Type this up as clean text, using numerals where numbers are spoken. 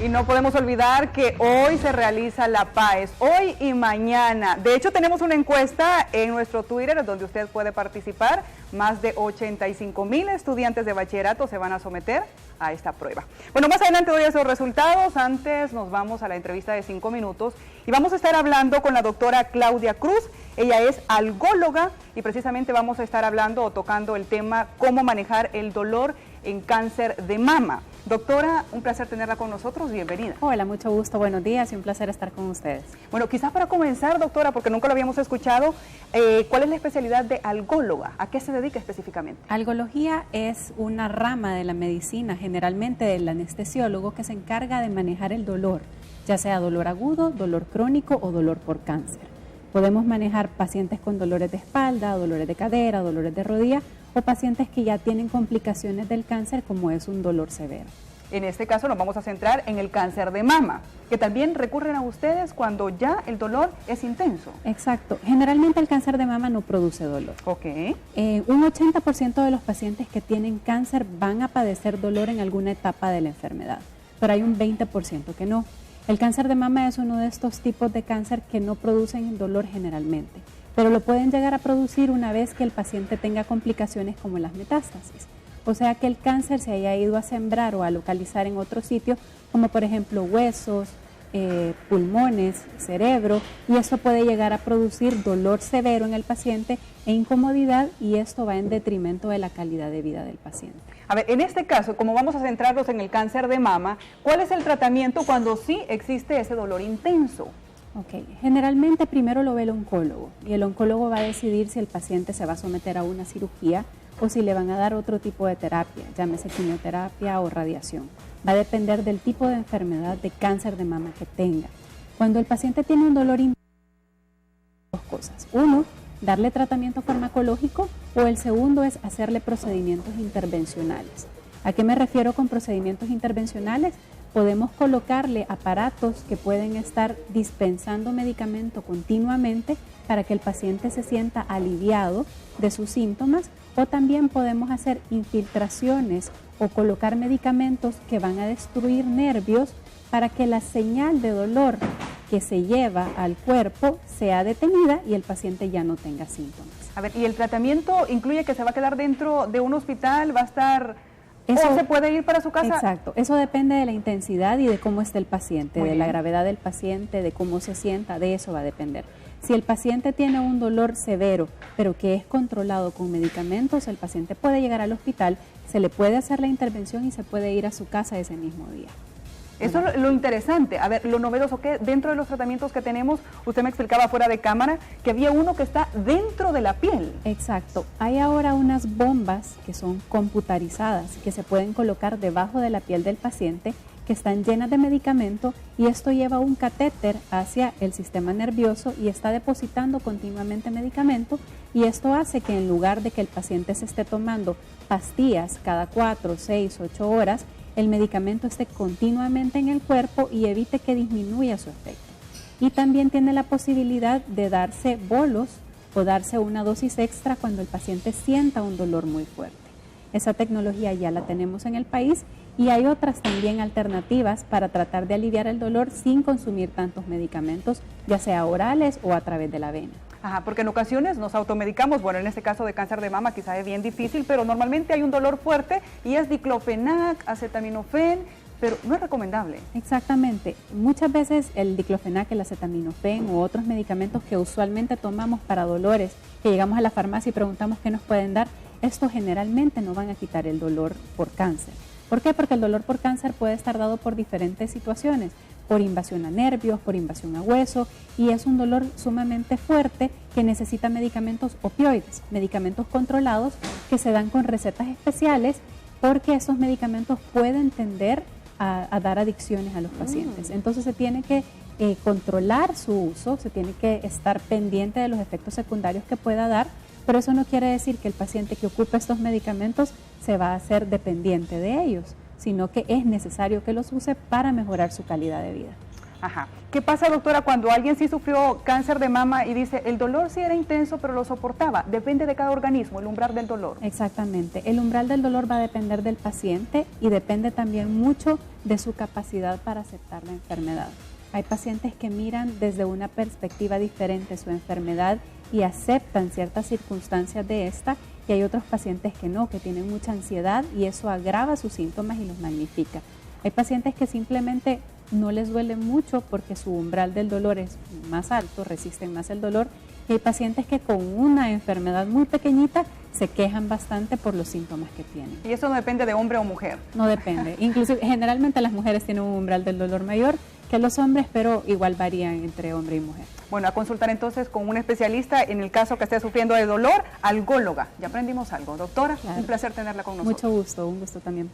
Y no podemos olvidar que hoy se realiza la PAES, hoy y mañana. De hecho, tenemos una encuesta en nuestro Twitter donde usted puede participar. Más de 85,000 estudiantes de bachillerato se van a someter a esta prueba. Bueno, más adelante doy esos resultados. Antes nos vamos a la entrevista de 5 minutos y vamos a estar hablando con la doctora Claudia Cruz. Ella es algóloga y precisamente vamos a estar hablando o tocando el tema cómo manejar el dolor en cáncer de mama. Doctora, un placer tenerla con nosotros, bienvenida. Hola, mucho gusto, buenos días y un placer estar con ustedes. Bueno, quizás para comenzar, doctora, porque nunca lo habíamos escuchado, ¿cuál es la especialidad de algóloga? ¿A qué se dedica específicamente? Algología es una rama de la medicina, generalmente del anestesiólogo, que se encarga de manejar el dolor, ya sea dolor agudo, dolor crónico o dolor por cáncer. Podemos manejar pacientes con dolores de espalda, dolores de cadera, dolores de rodilla o pacientes que ya tienen complicaciones del cáncer como es un dolor severo. En este caso nos vamos a centrar en el cáncer de mama, que también recurren a ustedes cuando ya el dolor es intenso. Exacto. Generalmente el cáncer de mama no produce dolor. Ok. Un 80% de los pacientes que tienen cáncer van a padecer dolor en alguna etapa de la enfermedad, pero hay un 20% que no. El cáncer de mama es uno de estos tipos de cáncer que no producen dolor generalmente, pero lo pueden llegar a producir una vez que el paciente tenga complicaciones como las metástasis. O sea que el cáncer se haya ido a sembrar o a localizar en otro sitio, como por ejemplo huesos, pulmones, cerebro, y eso puede llegar a producir dolor severo en el paciente e incomodidad, y esto va en detrimento de la calidad de vida del paciente. A ver, en este caso, como vamos a centrarnos en el cáncer de mama, ¿cuál es el tratamiento cuando sí existe ese dolor intenso? Ok, generalmente primero lo ve el oncólogo y el oncólogo va a decidir si el paciente se va a someter a una cirugía o si le van a dar otro tipo de terapia, llámese quimioterapia o radiación. Va a depender del tipo de enfermedad de cáncer de mama que tenga. Cuando el paciente tiene un dolor intenso, dos cosas. Uno, darle tratamiento farmacológico, o el segundo es hacerle procedimientos intervencionales. ¿A qué me refiero con procedimientos intervencionales? Podemos colocarle aparatos que pueden estar dispensando medicamento continuamente para que el paciente se sienta aliviado de sus síntomas, o también podemos hacer infiltraciones o colocar medicamentos que van a destruir nervios para que la señal de dolor que se lleva al cuerpo sea detenida y el paciente ya no tenga síntomas. A ver, ¿y el tratamiento incluye que se va a quedar dentro de un hospital, va a estar... Eso, ¿o se puede ir para su casa? Exacto, eso depende de la intensidad y de cómo esté el paciente, Muy de bien. la gravedad del paciente, de cómo se sienta, de eso va a depender. Si el paciente tiene un dolor severo, pero que es controlado con medicamentos, el paciente puede llegar al hospital, se le puede hacer la intervención y se puede ir a su casa ese mismo día. Eso es lo interesante. A ver, lo novedoso que dentro de los tratamientos que tenemos, usted me explicaba fuera de cámara que había uno que está dentro de la piel. Exacto. Hay ahora unas bombas que son computarizadas que se pueden colocar debajo de la piel del paciente, que están llenas de medicamento, y esto lleva un catéter hacia el sistema nervioso y está depositando continuamente medicamento, y esto hace que en lugar de que el paciente se esté tomando pastillas cada 4, 6, 8 horas, el medicamento esté continuamente en el cuerpo y evite que disminuya su efecto. Y también tiene la posibilidad de darse bolos o darse una dosis extra cuando el paciente sienta un dolor muy fuerte. Esa tecnología ya la tenemos en el país y hay otras también alternativas para tratar de aliviar el dolor sin consumir tantos medicamentos, ya sea orales o a través de la vena. Ajá, porque en ocasiones nos automedicamos, bueno, en este caso de cáncer de mama quizás es bien difícil, pero normalmente hay un dolor fuerte y es diclofenac, acetaminofén, pero no es recomendable. Exactamente. Muchas veces el diclofenac, el acetaminofén u otros medicamentos que usualmente tomamos para dolores, que llegamos a la farmacia y preguntamos qué nos pueden dar, estos generalmente no van a quitar el dolor por cáncer. ¿Por qué? Porque el dolor por cáncer puede estar dado por diferentes situaciones, por invasión a nervios, por invasión a hueso, y es un dolor sumamente fuerte que necesita medicamentos opioides, medicamentos controlados que se dan con recetas especiales, porque esos medicamentos pueden tender a dar adicciones a los pacientes. Entonces se tiene que controlar su uso, se tiene que estar pendiente de los efectos secundarios que pueda dar, pero eso no quiere decir que el paciente que ocupa estos medicamentos se va a hacer dependiente de ellos, sino que es necesario que los use para mejorar su calidad de vida. Ajá. ¿Qué pasa, doctora, cuando alguien sí sufrió cáncer de mama y dice, el dolor sí era intenso, pero lo soportaba? Depende de cada organismo, el umbral del dolor. Exactamente. El umbral del dolor va a depender del paciente y depende también mucho de su capacidad para aceptar la enfermedad. Hay pacientes que miran desde una perspectiva diferente su enfermedad y aceptan ciertas circunstancias de esta, y hay otros pacientes que no, que tienen mucha ansiedad y eso agrava sus síntomas y los magnifica. Hay pacientes que simplemente no les duele mucho porque su umbral del dolor es más alto, resisten más el dolor, y hay pacientes que con una enfermedad muy pequeñita se quejan bastante por los síntomas que tienen. ¿Y eso no depende de hombre o mujer? No depende. Inclusive, generalmente las mujeres tienen un umbral del dolor mayor que los hombres, pero igual varían entre hombre y mujer. Bueno, a consultar entonces con un especialista en el caso que esté sufriendo de dolor, algóloga. Ya aprendimos algo. Doctora, claro. Un placer tenerla con nosotros. Mucho gusto, un gusto también.